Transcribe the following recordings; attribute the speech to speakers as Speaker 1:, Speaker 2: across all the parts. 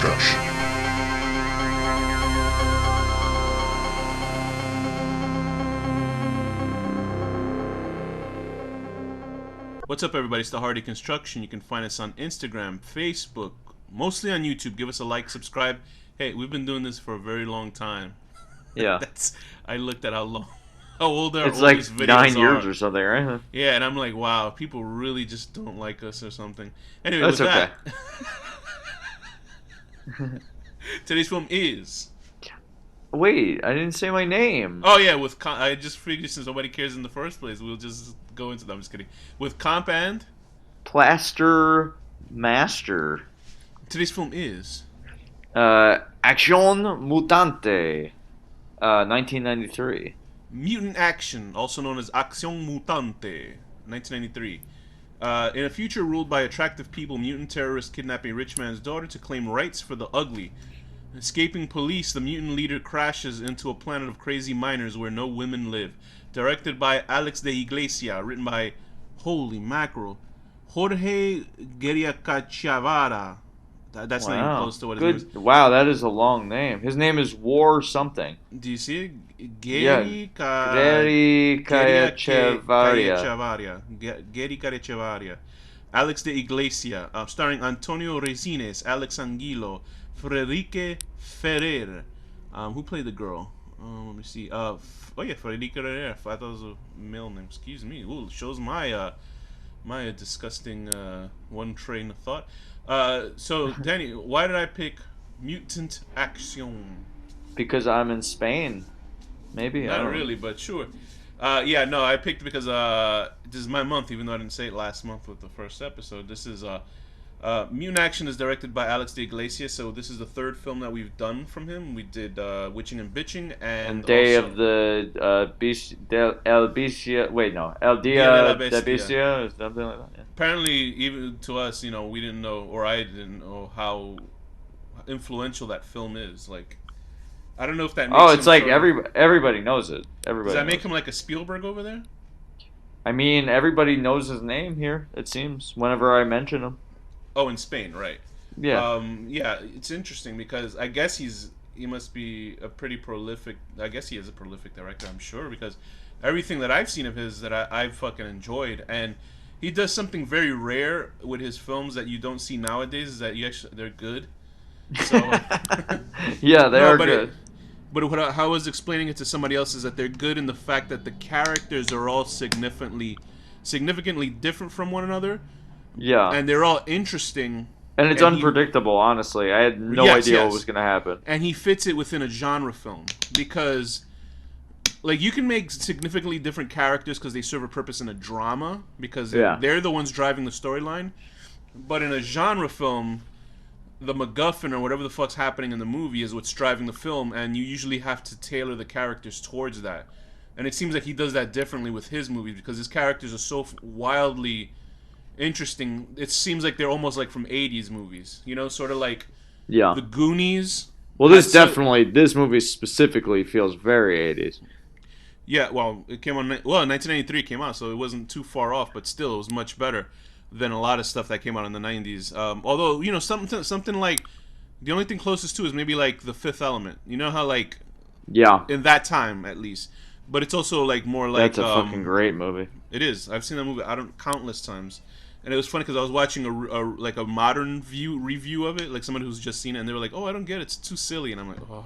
Speaker 1: Construction.
Speaker 2: What's up, everybody? It's the Hardy Construction. You can find us on Instagram, Facebook, mostly on YouTube. Give us a like, subscribe. Hey, we've been doing this for a very long time.
Speaker 3: Yeah.
Speaker 2: I looked at how old our
Speaker 3: It's like
Speaker 2: oldest videos
Speaker 3: 9 years
Speaker 2: are.
Speaker 3: or something, right?
Speaker 2: Yeah, and I'm like, wow, people really just don't like us or something. Anyway,
Speaker 3: That's
Speaker 2: with
Speaker 3: okay.
Speaker 2: that, today's film is.
Speaker 3: Wait, I didn't say my name.
Speaker 2: Oh yeah, I just figured since nobody cares in the first place, we'll just go into them. I'm just kidding. With Komp and
Speaker 3: Plaster Master.
Speaker 2: today's film is.
Speaker 3: Action Mutante. 1993.
Speaker 2: Mutant Action, also known as Acción Mutante, 1993. In a future ruled by attractive people, mutant terrorists kidnap a rich man's daughter to claim rights for the ugly. Escaping police, the mutant leader crashes into a planet of crazy miners where no women live. Directed by Alex de Iglesia, written by, holy mackerel, Jorge Guerricachavara. That's not even
Speaker 3: Wow.
Speaker 2: close to what his name is.
Speaker 3: Good. Wow, that is a long name. His name is War something.
Speaker 2: Do you see it?
Speaker 3: Yeah. Gary Kayachevaria.
Speaker 2: Gary Carecevaria. Alex de Iglesia, starring Antonio Resines, Alex Anguilo, Frederique Ferrer. Who played the girl? Let me see. Oh yeah, Frederique Ferrer. I thought it was a male name. Excuse me. Ooh, shows my disgusting one train of thought. So Danny, why did I pick Mutant Action?
Speaker 3: Because I'm in Spain. Maybe. I
Speaker 2: Not
Speaker 3: don't
Speaker 2: really, but sure. Yeah, no, I picked because this is my month, even though I didn't say it last month with the first episode. This is Mutant Action is directed by Alex de Iglesia, so this is the third film that we've done from him. We did Witching and Bitching and
Speaker 3: Day
Speaker 2: also
Speaker 3: of the El Bicia. Wait, no. El
Speaker 2: Dia de la
Speaker 3: Dia de
Speaker 2: Bestia.
Speaker 3: Bicia or something like that. Yeah.
Speaker 2: Apparently, even to us, we didn't know, or I didn't know how influential that film is. Like, I don't know if that makes
Speaker 3: Oh, it's
Speaker 2: him
Speaker 3: like
Speaker 2: sort of-
Speaker 3: everybody knows it.
Speaker 2: Does
Speaker 3: Everybody.
Speaker 2: that make
Speaker 3: knows
Speaker 2: him like a Spielberg over there?
Speaker 3: it. I mean, everybody knows his name here. It seems whenever I mention him.
Speaker 2: Oh, in Spain, right?
Speaker 3: Yeah.
Speaker 2: Yeah, it's interesting because I guess he must be a pretty prolific. I guess he is a prolific director, I'm sure, because everything that I've seen of his that I've fucking enjoyed, and he does something very rare with his films that you don't see nowadays. Is that they're good. So
Speaker 3: Yeah, they
Speaker 2: no,
Speaker 3: are
Speaker 2: but
Speaker 3: good.
Speaker 2: how I was explaining it to somebody else is that they're good in the fact that the characters are all significantly different from one another,
Speaker 3: Yeah.
Speaker 2: and they're all interesting.
Speaker 3: And it's
Speaker 2: and
Speaker 3: unpredictable, honestly. I had no
Speaker 2: Yes,
Speaker 3: idea
Speaker 2: yes.
Speaker 3: what was going to happen.
Speaker 2: And he fits it within a genre film because, like, you can make significantly different characters because they serve a purpose in a drama because
Speaker 3: Yeah.
Speaker 2: they're the ones driving the storyline. But in a genre film, the MacGuffin or whatever the fuck's happening in the movie is what's driving the film, and you usually have to tailor the characters towards that. And it seems like he does that differently with his movies because his characters are so wildly interesting. It seems like they're almost like from 80s movies, sort of like
Speaker 3: Yeah.
Speaker 2: The Goonies.
Speaker 3: Well, this
Speaker 2: That's
Speaker 3: this movie specifically feels very 80s.
Speaker 2: Yeah, well, it came on. Well, 1993 came out, so it wasn't too far off, but still, it was much better than a lot of stuff that came out in the 90s. Although, something like the only thing closest to is maybe like The Fifth Element. You know how like
Speaker 3: Yeah.
Speaker 2: in that time at least, but it's also like more like
Speaker 3: That's a fucking great movie.
Speaker 2: It is. I've seen that movie countless times, and it was funny because I was watching like a modern review of it, like someone who's just seen it, and they were like, "Oh, I don't get it. It's too silly," and I'm like, "Oh."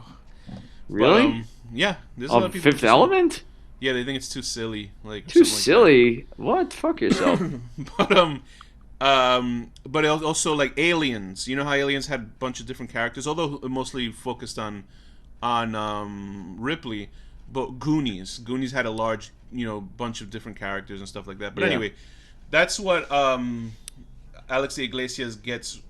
Speaker 3: Really?
Speaker 2: But, yeah, there's a lot of people.
Speaker 3: Fifth Element?
Speaker 2: Yeah, they think it's too silly. Like
Speaker 3: Too
Speaker 2: something like
Speaker 3: silly? What? Fuck yourself.
Speaker 2: that. But also like Aliens. You know how Aliens had a bunch of different characters, although mostly focused on Ripley. But Goonies had a large, bunch of different characters and stuff like that. But
Speaker 3: Yeah.
Speaker 2: anyway, that's what Alex de Iglesias gets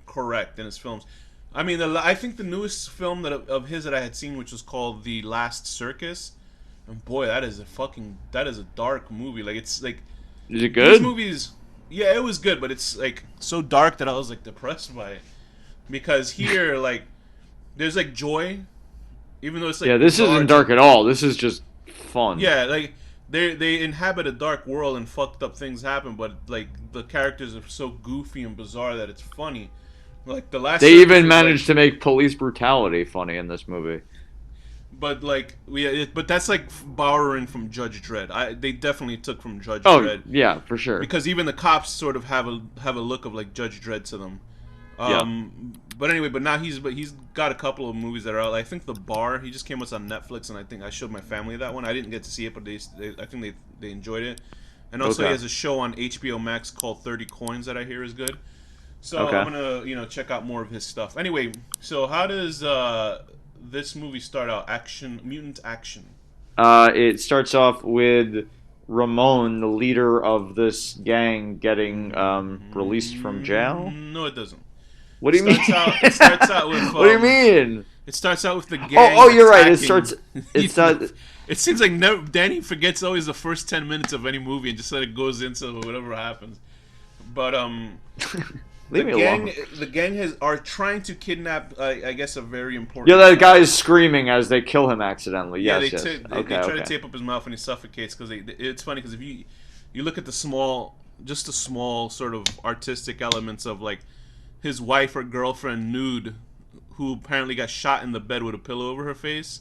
Speaker 2: correct in his films. I mean, I think the newest film of his that I had seen, which was called The Last Circus, and boy, that is a dark movie. Like it's like
Speaker 3: Is it
Speaker 2: these
Speaker 3: good?
Speaker 2: movies. Yeah, it was good, but it's like so dark that I was like depressed by it because here like there's like joy, even though it's like
Speaker 3: Yeah, this
Speaker 2: bizarre.
Speaker 3: isn't dark at all. This is just fun.
Speaker 2: Yeah, like they inhabit a dark world and fucked up things happen, but like the characters are so goofy and bizarre that it's funny. Like the last.
Speaker 3: They
Speaker 2: Circus
Speaker 3: even
Speaker 2: was,
Speaker 3: managed to make police brutality funny in this movie.
Speaker 2: but like but that's like borrowing from Judge Dredd. They definitely took from Judge
Speaker 3: Oh
Speaker 2: Dredd
Speaker 3: yeah, for sure.
Speaker 2: because even the cops sort of have a look of like Judge Dredd to them.
Speaker 3: Yeah.
Speaker 2: But anyway, but now he's got a couple of movies that are out. I think The Bar, he just came out on Netflix, and I think I showed my family that one. I didn't get to see it, but I think they enjoyed it. And also he has a show on HBO Max called 30 Coins that I hear is good. So I'm gonna check out more of his stuff. Anyway, so how does this movie start out? Mutant action.
Speaker 3: It starts off with Ramon, the leader of this gang, getting released from jail.
Speaker 2: No, it doesn't.
Speaker 3: What do you mean?
Speaker 2: It starts out with.
Speaker 3: What do you mean?
Speaker 2: It starts out with the gang.
Speaker 3: Oh, you're right.
Speaker 2: It seems like Danny forgets always the first 10 minutes of any movie and just let it goes into whatever happens. But
Speaker 3: Leave me alone.
Speaker 2: The gang are trying to kidnap, I guess, a very important.
Speaker 3: Yeah, that guy is screaming as they kill him accidentally.
Speaker 2: Yeah,
Speaker 3: yes,
Speaker 2: they try to tape up his mouth and he suffocates because it's funny because if you look at the small sort of artistic elements of like his wife or girlfriend nude, who apparently got shot in the bed with a pillow over her face,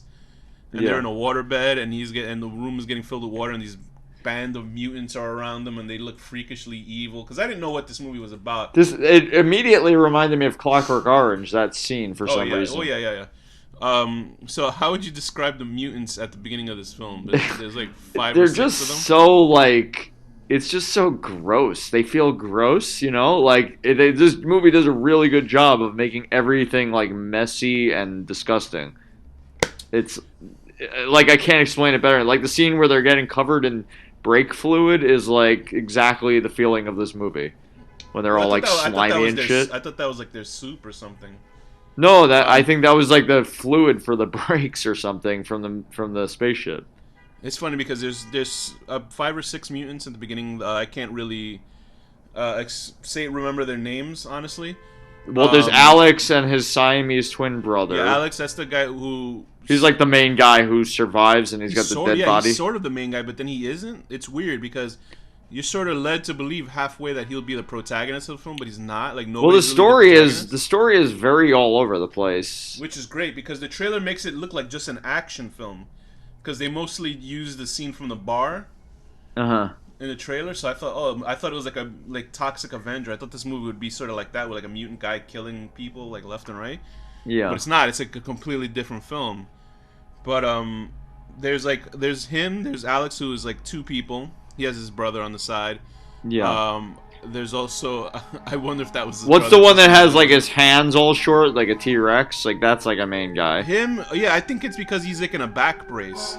Speaker 2: and they're in a water bed, and and the room is getting filled with water, and these band of mutants are around them, and they look freakishly evil. Because I didn't know what this movie was about.
Speaker 3: It immediately reminded me of Clockwork Orange. That scene for some reason.
Speaker 2: Oh yeah. So how would you describe the mutants at the beginning of this film? There's like five or six of them.
Speaker 3: They're just so like. It's just so gross. They feel gross, Like this movie does a really good job of making everything like messy and disgusting. It's like I can't explain it better. Like the scene where they're getting covered in brake fluid is like exactly the feeling of this movie when they're all like slimy and shit.
Speaker 2: I thought that was like their soup or something.
Speaker 3: No, I think that was like the fluid for the brakes or something from the spaceship.
Speaker 2: It's funny because there's 5 or 6 mutants at the beginning. I can't really remember their names honestly.
Speaker 3: Well, there's Alex and his Siamese twin brother.
Speaker 2: Yeah, Alex, that's the guy who.
Speaker 3: He's like the main guy who survives, and he's got the dead body.
Speaker 2: He's sort of the main guy, but then he isn't. It's weird because you're sort of led to believe halfway that he'll be the protagonist of the film, but he's not. Like no.
Speaker 3: Well, the story is very all over the place,
Speaker 2: which is great because the trailer makes it look like just an action film. Because they mostly use the scene from the bar in the trailer, so I thought it was like Toxic Avenger. I thought this movie would be sort of like that, with like a mutant guy killing people like left and right.
Speaker 3: Yeah,
Speaker 2: but it's not. It's like a completely different film. But there's him. There's Alex, who is like 2 people. He has his brother on the side.
Speaker 3: Yeah.
Speaker 2: There's also I wonder if that was his
Speaker 3: what's the one that has like his hands all short like a T-Rex? Like that's like a main guy.
Speaker 2: Him? Yeah, I think it's because he's like in a back brace.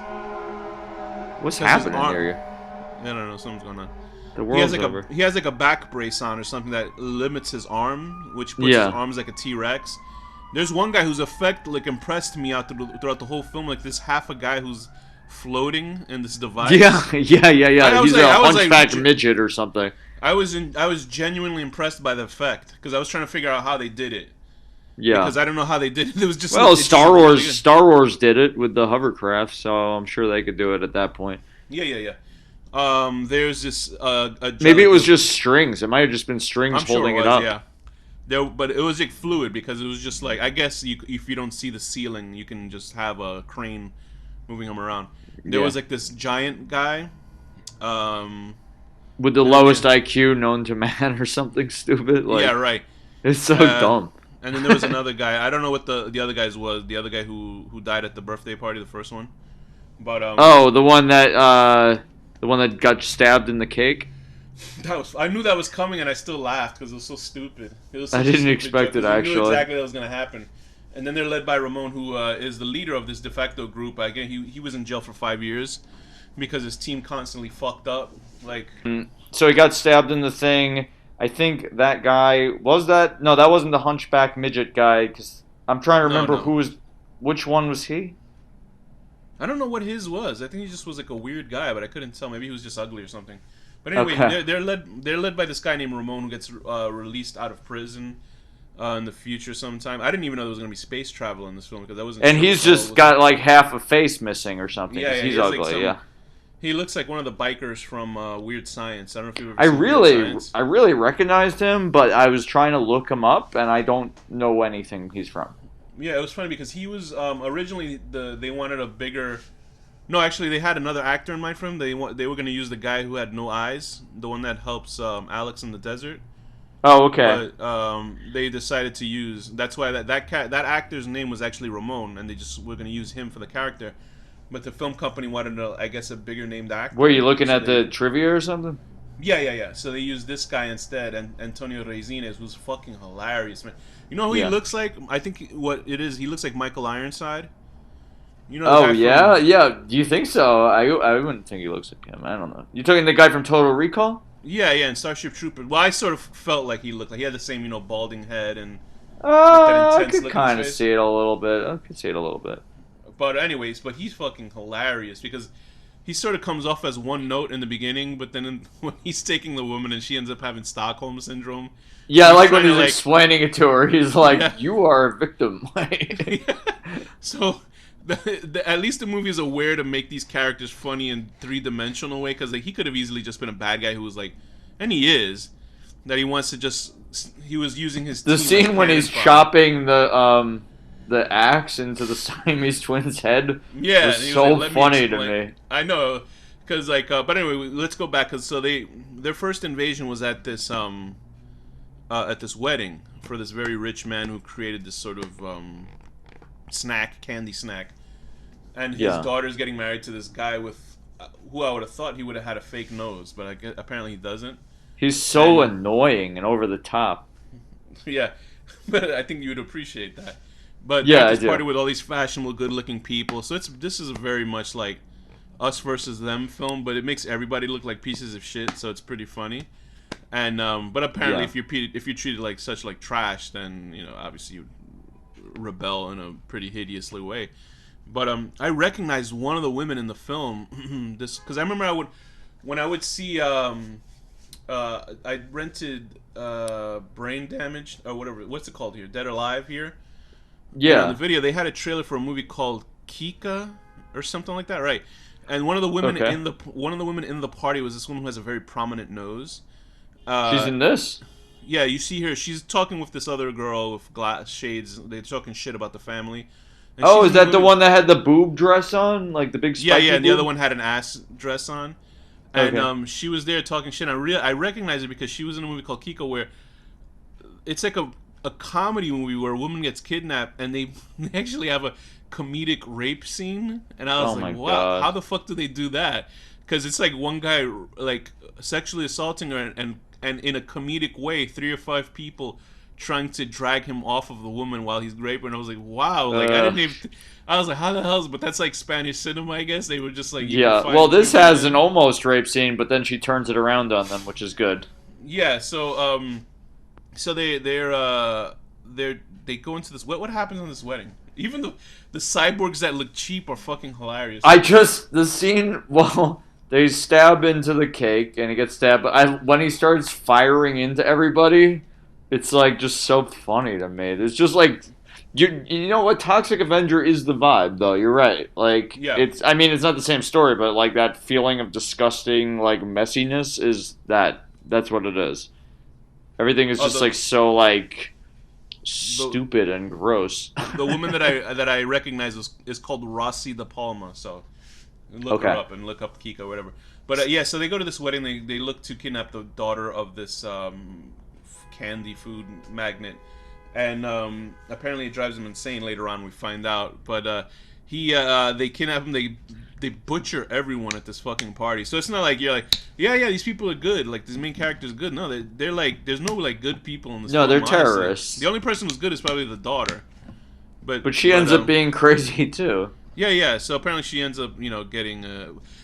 Speaker 3: What's happening here?
Speaker 2: I don't know. Something's going on.
Speaker 3: The world's
Speaker 2: over. He has like a back brace on or something that limits his arm, which puts his arms like a T-Rex. There's one guy whose effect like impressed me out throughout the whole film. Like this half a guy who's floating in this device.
Speaker 3: Yeah. He's a hunchback midget or something.
Speaker 2: I was genuinely impressed by the effect because I was trying to figure out how they did it.
Speaker 3: Yeah,
Speaker 2: because I don't know how they did it. It was just
Speaker 3: Star Wars did it with the hovercraft, so I'm sure they could do it at that point.
Speaker 2: Yeah. There's this.
Speaker 3: Maybe it was just strings. It might have just been strings holding it up.
Speaker 2: Yeah. But it was like fluid because it was just like I guess if you don't see the ceiling, you can just have a crane moving them around. There was like this giant guy.
Speaker 3: With the lowest IQ known to man or something stupid. Like,
Speaker 2: yeah, right.
Speaker 3: It's so dumb.
Speaker 2: And then there was another guy. I don't know what the other guy's was. The other guy who died at the birthday party, the first one. But
Speaker 3: the one that got stabbed in the cake.
Speaker 2: I knew that was coming, and I still laughed because it was so stupid.
Speaker 3: I didn't expect it actually.
Speaker 2: I knew exactly what was gonna happen. And then they're led by Ramon, who is the leader of this de facto group. Again, he was in jail for 5 years because his team constantly fucked up. Like,
Speaker 3: so he got stabbed in the thing. I think that guy was that. No, that wasn't the hunchback midget guy. Because I'm trying to remember which one was he.
Speaker 2: I don't know what his was. I think he just was like a weird guy, but I couldn't tell. Maybe he was just ugly or something. But anyway, they're led by this guy named Ramon who gets released out of prison in the future sometime. I didn't even know there was gonna be space travel in this film because I wasn't.
Speaker 3: And he's just got like half a face missing or something. Yeah, he's ugly.
Speaker 2: He looks like one of the bikers from Weird Science. I don't know if you've ever
Speaker 3: I
Speaker 2: seen Weird
Speaker 3: really,
Speaker 2: Science.
Speaker 3: I really recognized him, but I was trying to look him up, and I don't know anything he's from.
Speaker 2: Yeah, it was funny because he was originally they wanted a bigger. No, actually, they had another actor in mind for him. They were going to use the guy who had no eyes, the one that helps Alex in the desert.
Speaker 3: Oh, okay.
Speaker 2: But they decided to use. That's why that actor's name was actually Ramon, and they just were going to use him for the character. But the film company wanted, I guess, a bigger named actor.
Speaker 3: Were you looking
Speaker 2: so
Speaker 3: at the trivia or something?
Speaker 2: Yeah. So they used this guy instead, and Antonio Resines, who's fucking hilarious, man. You know who he
Speaker 3: Yeah.
Speaker 2: looks like? I think what it is, he looks like Michael Ironside. You know the
Speaker 3: Oh
Speaker 2: guy
Speaker 3: yeah,
Speaker 2: from.
Speaker 3: yeah. Do you think so? I wouldn't think he looks like him. I don't know. You talking the guy from Total Recall?
Speaker 2: Yeah, and Starship Trooper. Well, I sort of felt like he looked like he had the same, balding head and like that
Speaker 3: I
Speaker 2: intense
Speaker 3: could
Speaker 2: look in
Speaker 3: kind
Speaker 2: his
Speaker 3: of
Speaker 2: face.
Speaker 3: see it a little bit. I could see it a little bit.
Speaker 2: But anyways, he's fucking hilarious because he sort of comes off as one note in the beginning, but then when he's taking the woman and she ends up having Stockholm syndrome,
Speaker 3: Yeah, I
Speaker 2: he's
Speaker 3: like when
Speaker 2: trying to
Speaker 3: he's explaining it to her. He's like,
Speaker 2: yeah.
Speaker 3: "You are a victim."
Speaker 2: So at least the movie is aware to make these characters funny in three-dimensional way because he could have easily just been a bad guy who was like, and he is, that he wants to just he was using his
Speaker 3: The
Speaker 2: team
Speaker 3: scene
Speaker 2: like
Speaker 3: when he's
Speaker 2: cannon fodder.
Speaker 3: chopping the axe into the Siamese twins' head
Speaker 2: Yeah,
Speaker 3: was
Speaker 2: and he was
Speaker 3: so
Speaker 2: like, "Let me
Speaker 3: funny to
Speaker 2: explain."
Speaker 3: me.
Speaker 2: I know, because but anyway, let's go back because their first invasion was at this wedding for this very rich man who created this sort of candy snack, and his
Speaker 3: Yeah.
Speaker 2: daughter's getting married to this guy with who I would have thought he would have had a fake nose, but apparently he doesn't.
Speaker 3: He's so
Speaker 2: And
Speaker 3: annoying and over the top.
Speaker 2: yeah, but I think you would appreciate that. But
Speaker 3: Yeah,
Speaker 2: they
Speaker 3: I
Speaker 2: just
Speaker 3: do.
Speaker 2: party with all these fashionable, good-looking people. So this is very much like us versus them film, but it makes everybody look like pieces of shit. So it's pretty funny. And but apparently,
Speaker 3: Yeah.
Speaker 2: if you're treated like such like trash, then obviously you rebel in a pretty hideously way. But I recognized one of the women in the film. This because I remember when I would see I rented Brain Damaged or whatever. What's it called here? Dead or Alive here. And on the
Speaker 3: Yeah.
Speaker 2: video, they had a trailer for a movie called Kika or something like that, right? And one of the women
Speaker 3: Okay.
Speaker 2: in the party was this woman who has a very prominent nose.
Speaker 3: She's in this?
Speaker 2: Yeah, you see her. She's talking with this other girl with glass shades. They're talking shit about the family. And
Speaker 3: Oh,
Speaker 2: she's
Speaker 3: is
Speaker 2: in
Speaker 3: that the
Speaker 2: movie-
Speaker 3: one that had the boob dress on? Like the big
Speaker 2: Yeah,
Speaker 3: spiky
Speaker 2: and the
Speaker 3: boob?
Speaker 2: other one had an ass dress on. And
Speaker 3: Okay.
Speaker 2: she was there talking shit. I recognize her because she was in a movie called Kiko where it's like a comedy movie where a woman gets kidnapped and they actually have a comedic rape scene. And I was
Speaker 3: Oh
Speaker 2: like,
Speaker 3: my
Speaker 2: wow,
Speaker 3: God.
Speaker 2: how the fuck do they do that? Because it's like one guy like sexually assaulting her and in a comedic way, 3 or 5 people trying to drag him off of the woman while he's raping. And I was like, wow, like I didn't even. I was like, how the hell is? But that's like Spanish cinema, I guess. They were just like, you can
Speaker 3: Yeah.
Speaker 2: find
Speaker 3: Well, this
Speaker 2: people-
Speaker 3: has an almost rape scene, but then she turns it around on them, which is good.
Speaker 2: Yeah, so they go into this. What happens on this wedding? Even the cyborgs that look cheap are fucking hilarious.
Speaker 3: The scene, well, they stab into the cake and he gets stabbed. But when he starts firing into everybody, it's like just so funny to me. It's just like, you know what? Toxic Avenger is the vibe, though. You're right. Like,
Speaker 2: Yeah.
Speaker 3: I mean, it's not the same story, but like that feeling of disgusting, like messiness is that's what it is. Everything is
Speaker 2: Oh,
Speaker 3: just like so like stupid and gross.
Speaker 2: The woman that I recognize is called Rossi De Palma. So look her
Speaker 3: Okay.
Speaker 2: up and look up Kika or whatever. But yeah, so they go to this wedding. They look to kidnap the daughter of this candy food magnate, and apparently it drives him insane. Later on, we find out. But they kidnap him. They butcher everyone at this fucking party. So it's not like you're like, yeah, these people are good. Like this main character's good. No, they're like, there's no like good people in this.
Speaker 3: No,
Speaker 2: film,
Speaker 3: they're
Speaker 2: honestly.
Speaker 3: terrorists.
Speaker 2: The only person who's good is probably the daughter.
Speaker 3: But she ends up being crazy too.
Speaker 2: Yeah. So apparently she ends up, getting.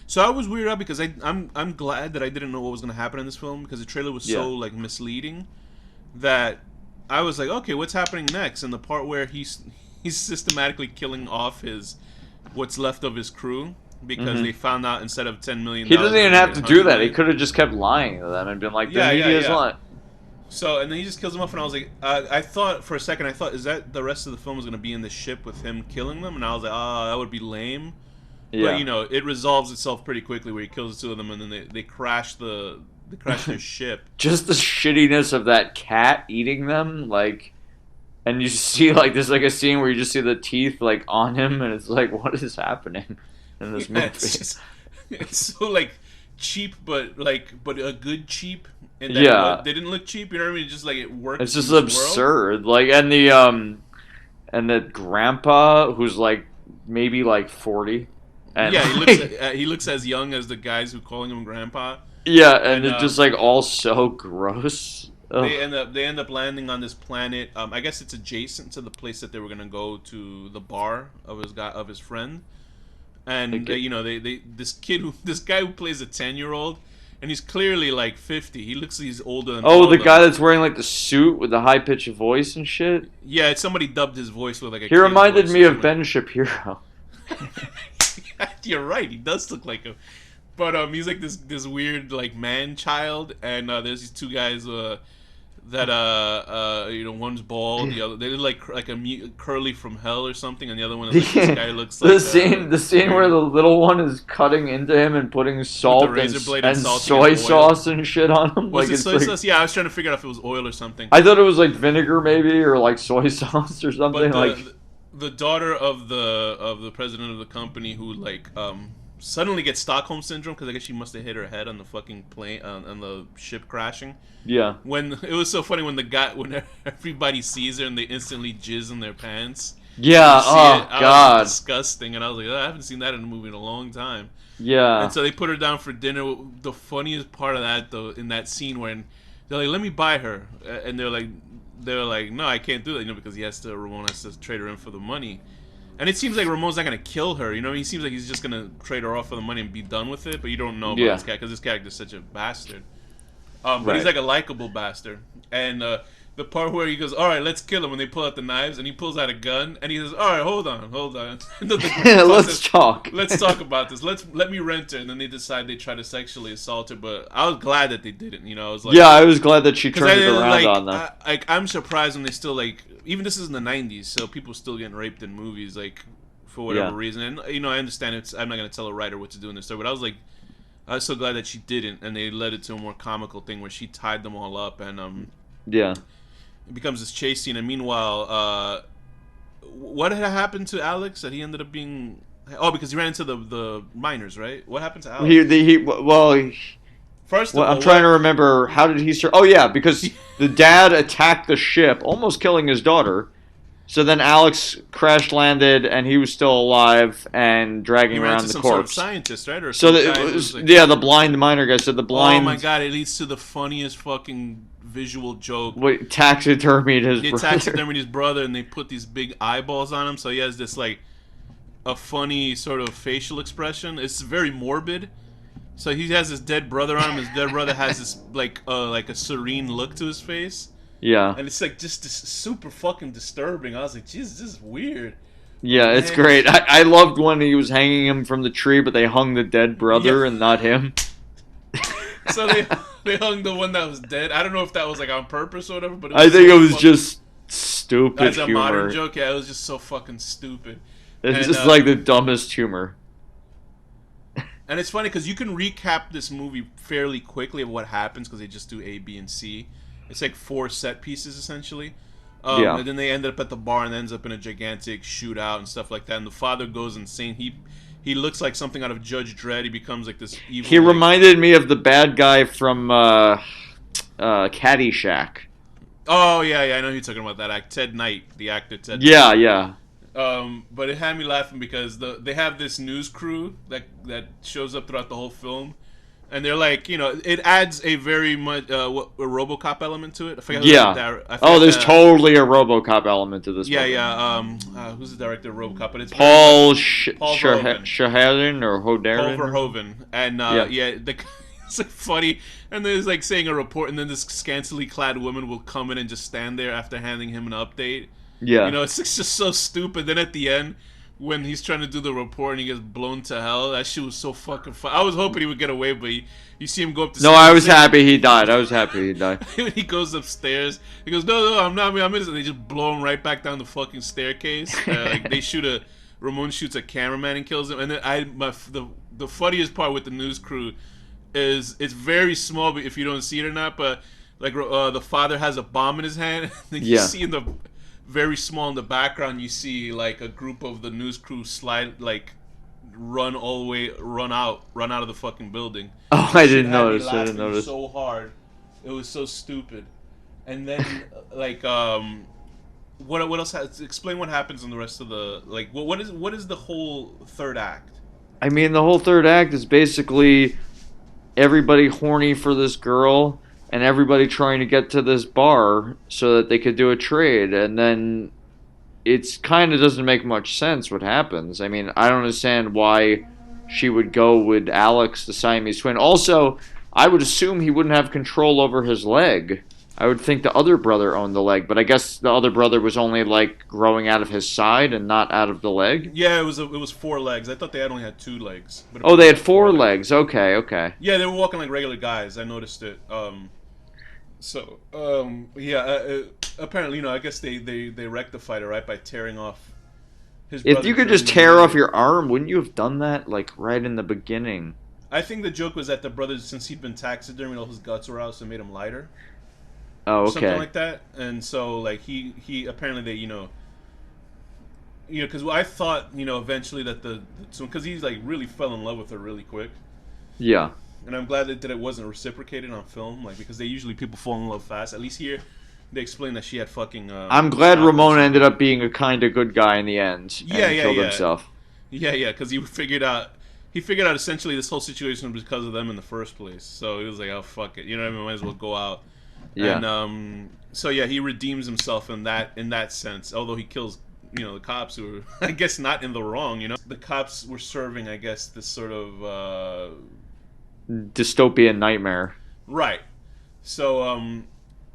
Speaker 2: So I was weirded out because I'm glad that I didn't know what was gonna happen in this film because the trailer was so like misleading that I was like, okay, what's happening next? And the part where he's systematically killing off what's left of his crew because they found out instead of $10 million.
Speaker 3: He doesn't even
Speaker 2: they
Speaker 3: have
Speaker 2: made
Speaker 3: to do that.
Speaker 2: $100
Speaker 3: He
Speaker 2: million.
Speaker 3: could have just kept lying to them and been like, "The
Speaker 2: Yeah,
Speaker 3: media's
Speaker 2: yeah.
Speaker 3: lying."
Speaker 2: So, and then he just kills them off, and I was like, I thought for a second, is that the rest of the film was going to be in the ship with him killing them? And I was like, that would be lame. But
Speaker 3: Yeah.
Speaker 2: it resolves itself pretty quickly where he kills the two of them, and then they crash their ship.
Speaker 3: Just the shittiness of that cat eating them, like, and you see like there's like a scene where you just see the teeth like on him, and it's like, what is happening in this
Speaker 2: Yeah,
Speaker 3: movie?
Speaker 2: it's so like cheap, but a good cheap, and that
Speaker 3: Yeah,
Speaker 2: they didn't look cheap. You know what I mean? Just like it works.
Speaker 3: it's just
Speaker 2: in this world.
Speaker 3: absurd. Like, and the grandpa who's like maybe like 40, and
Speaker 2: Yeah,
Speaker 3: like,
Speaker 2: he looks as young as the guys who calling him grandpa.
Speaker 3: yeah, and
Speaker 2: And
Speaker 3: it's just like all so gross. Ugh.
Speaker 2: they end up landing on this planet. I guess it's adjacent to the place that they were gonna go to, the bar of his friend. And
Speaker 3: Okay.
Speaker 2: this guy who plays a 10-year-old, and he's clearly like 50. He's older than
Speaker 3: Oh,
Speaker 2: all
Speaker 3: the
Speaker 2: of
Speaker 3: guy
Speaker 2: them.
Speaker 3: that's wearing like the suit with the high pitched voice and shit.
Speaker 2: Yeah, somebody dubbed his voice with like a
Speaker 3: He
Speaker 2: kid's
Speaker 3: reminded
Speaker 2: voice
Speaker 3: me
Speaker 2: or
Speaker 3: of
Speaker 2: something.
Speaker 3: Ben Shapiro.
Speaker 2: You're right. He does look like him. But he's like this weird like man child, and there's these two guys that one's bald, the other they look like Curly from Hell or something, and the other one is like this guy looks like
Speaker 3: The scene where the little one is cutting into him and putting salt
Speaker 2: razor
Speaker 3: and,
Speaker 2: blade
Speaker 3: and
Speaker 2: and salty
Speaker 3: soy
Speaker 2: and oil.
Speaker 3: sauce and shit on him.
Speaker 2: Was
Speaker 3: Like
Speaker 2: it
Speaker 3: it's
Speaker 2: soy
Speaker 3: like,
Speaker 2: sauce? Yeah, I was trying to figure out if it was oil or something.
Speaker 3: I thought it was like vinegar maybe or like soy sauce or something.
Speaker 2: But
Speaker 3: Like
Speaker 2: the daughter of the president of the company who suddenly gets Stockholm syndrome because I guess she must have hit her head on the fucking plane on the ship crashing.
Speaker 3: yeah.
Speaker 2: When it was so funny when everybody sees her and they instantly jizz in their pants.
Speaker 3: Yeah,
Speaker 2: You see
Speaker 3: oh
Speaker 2: it, it was
Speaker 3: god.
Speaker 2: disgusting, and I was like, oh, I haven't seen that in a movie in a long time.
Speaker 3: Yeah.
Speaker 2: And so they put her down for dinner. The funniest part of that, though, in that scene when they're like, "Let me buy her," and they're like, "No, I can't do that," because Ramon has to trade her in for the money. And it seems like Ramon's not gonna kill her. He seems like he's just gonna trade her off for the money and be done with it. But you don't know about this guy because this character's such a bastard. But
Speaker 3: Right.
Speaker 2: he's like a likable bastard. And the part where he goes, "All right, let's kill him," when they pull out the knives, and he pulls out a gun, and he says, "All right, hold on." And the grandpa
Speaker 3: Let's
Speaker 2: says,
Speaker 3: talk.
Speaker 2: Let's talk about this. Let me rent her, and then they decide they try to sexually assault her. But I was glad that they didn't. I was like,
Speaker 3: Yeah, I was glad that she
Speaker 2: 'cause
Speaker 3: turned it around on them.
Speaker 2: I'm surprised when they still even this is in the '90s, so people still getting raped in movies for whatever
Speaker 3: Yeah.
Speaker 2: reason. And I understand I'm not gonna tell a writer what to do in this story, but I was so glad that she didn't, and they led it to a more comical thing where she tied them all up, and
Speaker 3: Yeah.
Speaker 2: it becomes this chase scene. And meanwhile, what had happened to Alex that he ended up being? Oh, because he ran into the miners, right? What happened to Alex? First of all,
Speaker 3: I'm trying to remember, how did he start? Oh yeah, because the dad attacked the ship, almost killing his daughter. So then Alex crash landed, and he was still alive and dragging
Speaker 2: he ran
Speaker 3: around
Speaker 2: into
Speaker 3: the
Speaker 2: some sort of
Speaker 3: corpse.
Speaker 2: scientist, right? Or
Speaker 3: So
Speaker 2: some
Speaker 3: the,
Speaker 2: guy who was,
Speaker 3: yeah, the blind miner guy said the blind.
Speaker 2: Oh my god! It leads to the funniest fucking visual joke.
Speaker 3: Wait, taxidermied his
Speaker 2: They
Speaker 3: brother.
Speaker 2: taxidermied his brother, and they put these big eyeballs on him, so he has this a funny sort of facial expression. It's very morbid. So he has his dead brother on him. His dead brother has this like a serene look to his face,
Speaker 3: Yeah,
Speaker 2: and it's just super fucking disturbing. I was like, Jesus, this is weird.
Speaker 3: yeah, it's
Speaker 2: Man.
Speaker 3: great. I loved when he was hanging him from the tree, but they hung the dead brother
Speaker 2: Yeah.
Speaker 3: and not him.
Speaker 2: So they hung the one that was dead. I don't know if that was on purpose or whatever, but
Speaker 3: I think
Speaker 2: so
Speaker 3: it was
Speaker 2: fucking-
Speaker 3: just stupid
Speaker 2: as a
Speaker 3: humor.
Speaker 2: modern joke. Yeah, it was just so fucking stupid.
Speaker 3: It's
Speaker 2: And,
Speaker 3: just like the dumbest humor.
Speaker 2: And it's funny because you can recap this movie fairly quickly of what happens because they just do A, B, and C. It's like 4 set pieces essentially.
Speaker 3: Yeah.
Speaker 2: And then they end up at the bar and ends up in a gigantic shootout and stuff like that. And the father goes insane. He looks like something out of Judge Dredd. He becomes like this evil.
Speaker 3: He reminded me of the bad guy from Caddyshack.
Speaker 2: Oh yeah, I know who you're talking about. That act, Ted Knight, the actor Ted.
Speaker 3: Yeah, yeah.
Speaker 2: But it had me laughing because they have this news crew that shows up throughout the whole film, and they're like, it adds a very much a RoboCop element to it. I forget
Speaker 3: There's totally a RoboCop element to this movie.
Speaker 2: Who's the director of RoboCop? But it's
Speaker 3: Paul
Speaker 2: Paul Verhoeven.
Speaker 3: Shaharin or
Speaker 2: Paul
Speaker 3: Hodarin.
Speaker 2: Verhoeven, and it's like funny. And there's like saying a report, and then this scantily clad woman will come in and just stand there after handing him an update.
Speaker 3: Yeah.
Speaker 2: It's just so stupid. Then at the end, when he's trying to do the report and he gets blown to hell, that shit was so fucking fun. I was hoping he would get away, but you see him go up the
Speaker 3: No,
Speaker 2: stairs.
Speaker 3: I was happy he died.
Speaker 2: When he goes upstairs, he goes, no, I'm not. I'm innocent. They just blow him right back down the fucking staircase. They shoot a Ramon shoots a cameraman and kills him. And then the funniest part with the news crew is it's very small, but if you don't see it or not, but like the father has a bomb in his hand. And then you
Speaker 3: Yeah.
Speaker 2: see in the very small in the background, you see like a group of the news crew slide like run all the way, run out of the fucking building.
Speaker 3: Oh,
Speaker 2: That
Speaker 3: I
Speaker 2: shit
Speaker 3: didn't
Speaker 2: had me
Speaker 3: notice. I didn't
Speaker 2: laughing
Speaker 3: notice.
Speaker 2: so hard. It was so stupid. And then like what else has explain what happens in the rest of the like what is the whole third act?
Speaker 3: I mean, the whole third act is basically everybody horny for this girl and everybody trying to get to this bar so that they could do a trade, and then it's kind of doesn't make much sense what happens. I mean, I don't understand why she would go with Alex, the Siamese twin. Also, I would assume he wouldn't have control over his leg. I would think the other brother owned the leg, but I guess the other brother was only like growing out of his side and not out of the leg.
Speaker 2: Yeah, it was four legs. I thought they had only had two legs. But
Speaker 3: Oh, they
Speaker 2: apparently
Speaker 3: had
Speaker 2: had
Speaker 3: four
Speaker 2: legs.
Speaker 3: legs. Okay, okay.
Speaker 2: Yeah, they were walking like regular guys. I noticed it. Yeah, apparently, I guess they rectified it, right, by tearing off his
Speaker 3: If
Speaker 2: brother
Speaker 3: you could
Speaker 2: during
Speaker 3: just
Speaker 2: the
Speaker 3: tear off
Speaker 2: movie.
Speaker 3: your arm, wouldn't you have done that like right in the beginning?
Speaker 2: I think the joke was that the brother, since he'd been taxidermied, all his guts were out, so it made him lighter.
Speaker 3: Oh,
Speaker 2: Or something
Speaker 3: okay.
Speaker 2: like that. And so, like, he apparently they, because I thought, eventually that because he's, like, really fell in love with her really quick.
Speaker 3: Yeah.
Speaker 2: And I'm glad that it wasn't reciprocated on film, like, because they usually people fall in love fast. At least here, they explained that she had fucking
Speaker 3: I'm glad
Speaker 2: shock or
Speaker 3: Ramon ended
Speaker 2: something.
Speaker 3: up being a kind of good guy in the end
Speaker 2: Yeah,
Speaker 3: and
Speaker 2: yeah,
Speaker 3: killed
Speaker 2: yeah,
Speaker 3: himself.
Speaker 2: yeah, because he figured out essentially this whole situation was because of them in the first place. So he was like, oh fuck it, I mean, might as well go out.
Speaker 3: Yeah.
Speaker 2: And so yeah, he redeems himself in that sense. Although he kills, the cops who were, I guess, not in the wrong. The cops were serving, I guess, this sort of
Speaker 3: Dystopian nightmare.
Speaker 2: right. So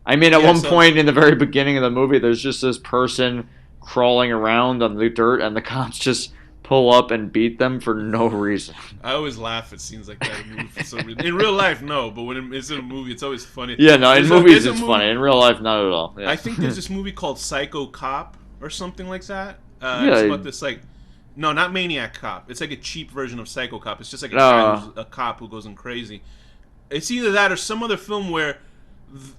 Speaker 3: I mean, at
Speaker 2: yeah,
Speaker 3: one
Speaker 2: so
Speaker 3: point in the very beginning of the movie, there's just this person crawling around on the dirt, and the cops just pull up and beat them for no reason.
Speaker 2: I always laugh at scenes like that in movies for some reason. In real life, no, but when it's in a movie, it's always funny.
Speaker 3: Yeah, no, in movies
Speaker 2: There's a
Speaker 3: it's
Speaker 2: movie,
Speaker 3: funny. In real life, not at all. Yeah.
Speaker 2: I think there's this movie called Psycho Cop or something like that. It's
Speaker 3: Yeah.
Speaker 2: about this like, no, not Maniac Cop. It's like a cheap version of Psycho Cop. It's just like a cop who goes in crazy. It's either that or some other film where,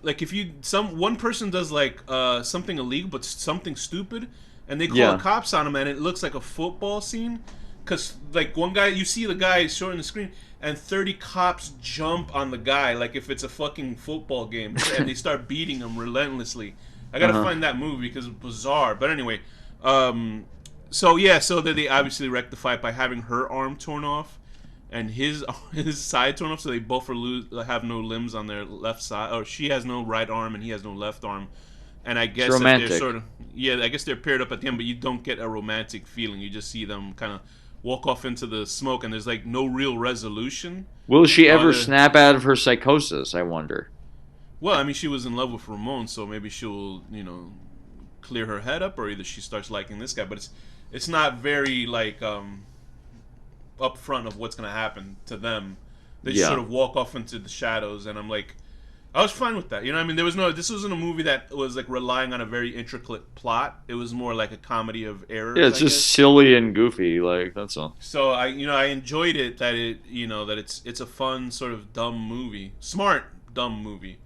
Speaker 2: like, if one person does like something illegal but something stupid, and they call
Speaker 3: Yeah.
Speaker 2: the cops on him, and it looks like a football scene. Because, like, one guy, you see the guy showing the screen, and 30 cops jump on the guy like if it's a fucking football game, and they start beating him relentlessly. I gotta
Speaker 3: Uh-huh.
Speaker 2: find that movie because it's bizarre. But anyway, so that they obviously rectify it by having her arm torn off and his side torn off, so they both have no limbs on their left side, or she has no right arm and he has no left arm. And I guess that
Speaker 3: romantic.
Speaker 2: they're sort of I guess they're paired up at the end, but you don't get a romantic feeling. You just see them kind of walk off into the smoke, and there's like no real resolution.
Speaker 3: Will she ever
Speaker 2: the-
Speaker 3: snap out of her psychosis? I wonder.
Speaker 2: Well, I mean, she was in love with Ramon, so maybe she'll clear her head up, or either she starts liking this guy. But it's not very like upfront of what's gonna happen to them. They just
Speaker 3: Yeah.
Speaker 2: sort of walk off into the shadows, and I'm like, I was fine with that. I mean, this wasn't a movie that was like relying on a very intricate plot. It was more like a comedy of errors.
Speaker 3: Yeah, it's
Speaker 2: I
Speaker 3: just
Speaker 2: guess.
Speaker 3: silly and goofy. Like that's all.
Speaker 2: So I enjoyed it that it's a fun sort of dumb movie, smart dumb movie,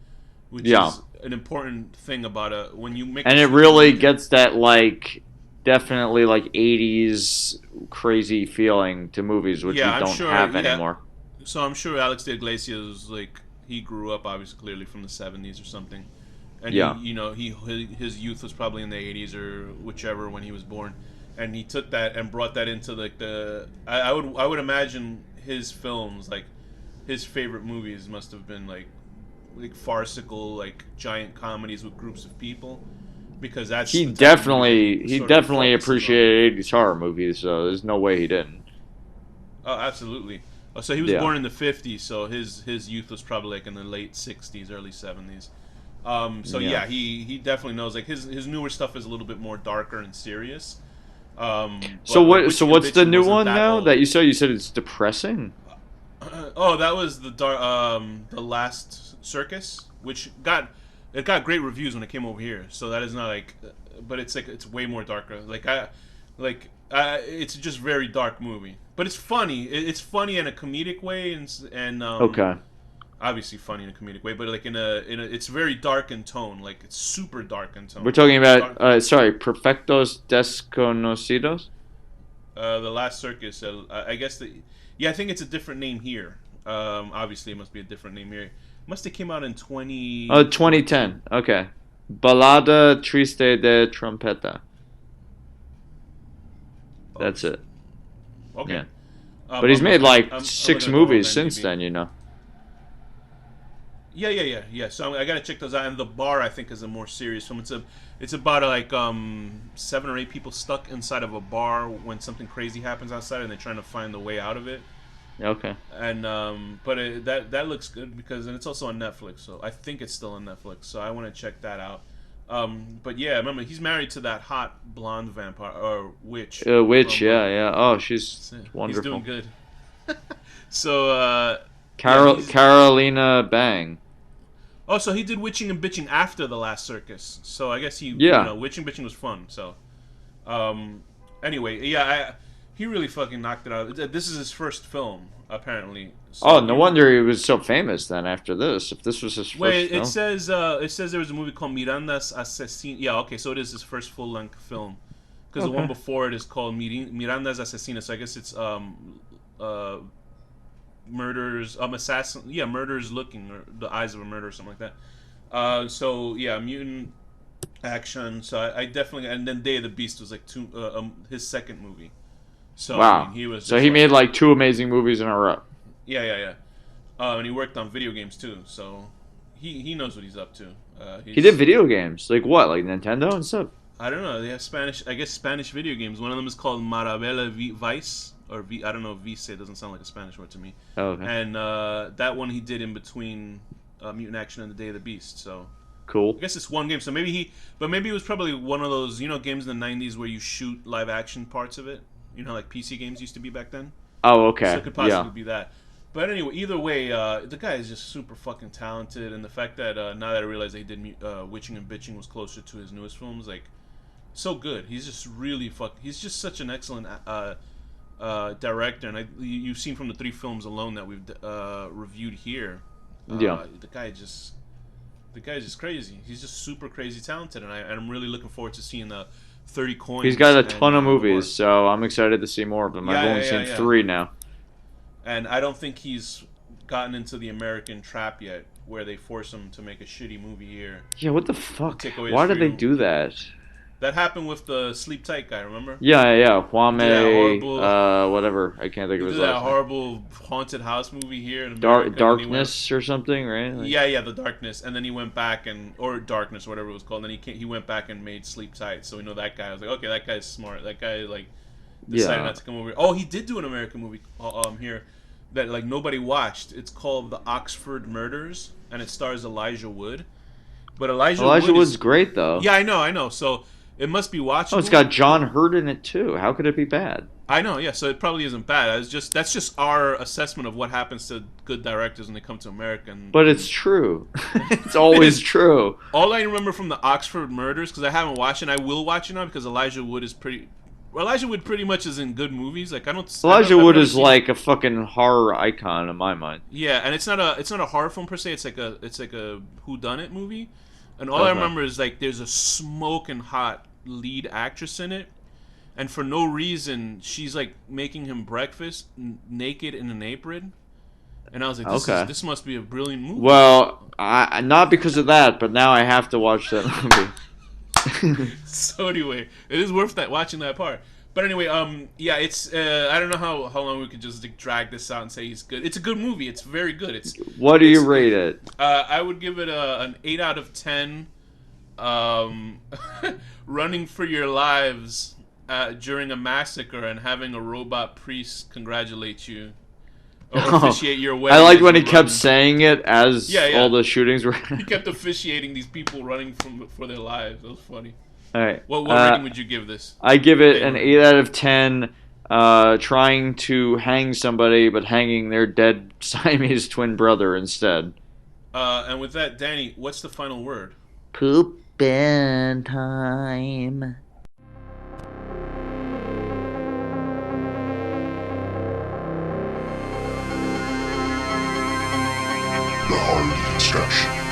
Speaker 2: which
Speaker 3: Yeah.
Speaker 2: is an important thing about when you make.
Speaker 3: And
Speaker 2: a
Speaker 3: it
Speaker 2: stupid
Speaker 3: really
Speaker 2: movie.
Speaker 3: gets that like definitely like 80s crazy feeling to movies, which
Speaker 2: Yeah,
Speaker 3: we
Speaker 2: I'm
Speaker 3: don't
Speaker 2: sure,
Speaker 3: have
Speaker 2: yeah.
Speaker 3: anymore.
Speaker 2: So I'm sure Alex de Iglesias, like, he grew up obviously clearly from the 70s or something, and
Speaker 3: Yeah.
Speaker 2: his youth was probably in the 80s or whichever when he was born, and he took that and brought that into like I would imagine his films, like his favorite movies must have been like farcical, like giant comedies with groups of people, because that's
Speaker 3: He
Speaker 2: the type of movie
Speaker 3: definitely
Speaker 2: that
Speaker 3: he
Speaker 2: sort of
Speaker 3: definitely
Speaker 2: focuses on.
Speaker 3: appreciated 80s horror movies, so there's no way he didn't.
Speaker 2: Oh, absolutely. Oh, so he was
Speaker 3: Yeah.
Speaker 2: born in the 50s, so his youth was probably like in the late 60s, early 70s. So
Speaker 3: Yeah.
Speaker 2: yeah, he definitely knows, like, his newer stuff is a little bit more darker and serious.
Speaker 3: So
Speaker 2: But, like,
Speaker 3: what?
Speaker 2: Witch
Speaker 3: So
Speaker 2: and
Speaker 3: what's the
Speaker 2: Bitchin'
Speaker 3: new
Speaker 2: wasn't
Speaker 3: one now
Speaker 2: old.
Speaker 3: that you said? You said it's depressing.
Speaker 2: Oh, that was the Last Circus, which got great reviews when it came over here. So that is not like, but it's like it's way more darker. Like It's just very dark movie, but it's funny. It's funny in a comedic way, and
Speaker 3: Okay.
Speaker 2: obviously funny in a comedic way, but like it's very dark in tone. Like it's super dark in
Speaker 3: We're
Speaker 2: tone.
Speaker 3: talking
Speaker 2: Dark.
Speaker 3: about sorry, Perfectos Desconocidos.
Speaker 2: The Last Circus. I guess yeah, I think it's a different name here. Obviously, it must be a different name here. It must have came out in
Speaker 3: Oh,
Speaker 2: 2014.
Speaker 3: 2010. Okay. Balada Triste de Trompeta.
Speaker 2: Oh,
Speaker 3: That's it.
Speaker 2: okay.
Speaker 3: Yeah. But he's made like
Speaker 2: I'm
Speaker 3: six
Speaker 2: looking at the whole
Speaker 3: movies since
Speaker 2: IMDb.
Speaker 3: then, you know.
Speaker 2: Yeah. So I gotta check those out. And The Bar, I think, is a more serious film. It's about like 7 or 8 people stuck inside of a bar when something crazy happens outside, and they're trying to find the way out of it.
Speaker 3: Okay.
Speaker 2: And but that looks good because and it's also on Netflix. So I think it's still on Netflix. So I want to check that out. But yeah, remember he's married to that hot blonde vampire or witch
Speaker 3: Which,
Speaker 2: from.
Speaker 3: yeah, yeah. Oh, she's
Speaker 2: He's doing
Speaker 3: wonderful.
Speaker 2: good. So yeah,
Speaker 3: Carolina Bang.
Speaker 2: oh, so he did Witching and Bitching after The Last Circus. So I guess
Speaker 3: Yeah.
Speaker 2: Witching and Bitching was fun. So, um, anyway, yeah, he really fucking knocked it out. This is his first film, apparently.
Speaker 3: Oh,
Speaker 2: So
Speaker 3: no wonder he was so famous then after this. If this was his first
Speaker 2: wait,
Speaker 3: film.
Speaker 2: it says there was a movie called Miranda's Asesina. Yeah, okay, so it is his first full length film. Because the one
Speaker 3: Okay.
Speaker 2: before it is called Miranda's Asesina. So I guess it's uh murders assassin murders looking or the eyes of a murder or something like that. So yeah, mutant action. So I definitely and then Day of the Beast was like his second movie. So I mean
Speaker 3: Wow.
Speaker 2: he was
Speaker 3: So
Speaker 2: just
Speaker 3: he
Speaker 2: like
Speaker 3: made like two amazing movies in a row.
Speaker 2: yeah. And he worked on video games too. So he knows what he's up to.
Speaker 3: He did
Speaker 2: He's
Speaker 3: video games. Like what? Like Nintendo and stuff?
Speaker 2: I don't know. They have Spanish. I guess Spanish video games. One of them is called Marabella Vice or I don't know. Vice doesn't sound like a Spanish word to me.
Speaker 3: Oh, okay.
Speaker 2: And that one he did in between Mutant Action and the Day of the Beast. So
Speaker 3: Cool.
Speaker 2: I guess it's one game. So maybe it was probably one of those games in the '90s where you shoot live action parts of it. Like PC games used to be back then.
Speaker 3: Oh,
Speaker 2: So
Speaker 3: okay.
Speaker 2: it could
Speaker 3: Yeah.
Speaker 2: possibly be that. But anyway, either way, the guy is just super fucking talented, and the fact that now that I realize that he did Witching and Bitching was closer to his newest films, like so good. He's just really He's just such an excellent director, and you've seen from the 3 films alone that we've reviewed here.
Speaker 3: Yeah.
Speaker 2: The guy is just crazy. He's just super crazy talented, and I'm really looking forward to seeing the 30 coins.
Speaker 3: He's got a
Speaker 2: and,
Speaker 3: ton of
Speaker 2: The
Speaker 3: movies,
Speaker 2: War.
Speaker 3: so I'm excited to see more of them.
Speaker 2: Yeah,
Speaker 3: I've only
Speaker 2: yeah,
Speaker 3: seen
Speaker 2: yeah.
Speaker 3: 3 now.
Speaker 2: And I don't think he's gotten into the American trap yet, where they force him to make a shitty movie here.
Speaker 3: Yeah, what the fuck?
Speaker 2: Take away his
Speaker 3: Why did they
Speaker 2: freedom.
Speaker 3: do that?
Speaker 2: That happened with the Sleep Tight guy, remember?
Speaker 3: Yeah.
Speaker 2: He did that
Speaker 3: Kwame,
Speaker 2: horrible-
Speaker 3: whatever. I can't think
Speaker 2: He
Speaker 3: of his
Speaker 2: did that
Speaker 3: last name.
Speaker 2: horrible haunted house movie here in America.
Speaker 3: Darkness or something, right? Like-
Speaker 2: Yeah, The Darkness, and then he went back or Darkness, whatever it was called. And then he went back and made Sleep Tight. So we know that guy. I was like, okay, that guy's smart. That guy like decided
Speaker 3: Yeah.
Speaker 2: not to come over. Oh, he did do an American movie here that like nobody watched. It's called The Oxford Murders, and it stars Elijah Wood. But Elijah
Speaker 3: Wood's
Speaker 2: is,
Speaker 3: great though.
Speaker 2: Yeah, I know. So it must be watchable.
Speaker 3: Oh, it's got John Hurt in it too. How could it be bad?
Speaker 2: I know, yeah. So it probably isn't bad. That's just our assessment of what happens to good directors when they come to America.
Speaker 3: But it's true. It's always true.
Speaker 2: All I remember from the Oxford Murders, because I haven't watched it, and I will watch it now because Elijah Wood pretty much is in good movies. Like
Speaker 3: Elijah
Speaker 2: I've
Speaker 3: Wood
Speaker 2: never
Speaker 3: is
Speaker 2: seen-
Speaker 3: like a fucking horror icon in my mind.
Speaker 2: Yeah, and it's not a horror film per se. It's like a whodunit movie, and all I
Speaker 3: Okay.
Speaker 2: remember is like there's a smoking hot lead actress in it, and for no reason she's like making him breakfast naked in an apron, and I was like,
Speaker 3: Okay.
Speaker 2: this must be a brilliant movie.
Speaker 3: Well, not because of that, but now I have to watch that movie.
Speaker 2: So anyway, it is worth watching that part. But anyway, yeah, it's I don't know how long we could just like, drag this out and say he's good. It's a good movie. It's very good.
Speaker 3: What do you rate it?
Speaker 2: I would give it an 8 out of 10. Running for your lives during a massacre and having a robot priest congratulate you or officiate your wedding.
Speaker 3: I liked
Speaker 2: as
Speaker 3: when he
Speaker 2: you
Speaker 3: kept
Speaker 2: run.
Speaker 3: saying it as
Speaker 2: Yeah.
Speaker 3: all the shootings were.
Speaker 2: He kept officiating these people running for their lives. That was funny.
Speaker 3: All right.
Speaker 2: What rating would you give this?
Speaker 3: I give it an 8 out of 10. Trying to hang somebody, but hanging their dead Siamese twin brother instead.
Speaker 2: And with that, Danny, what's the final word?
Speaker 3: Poopin' time.
Speaker 1: destruction.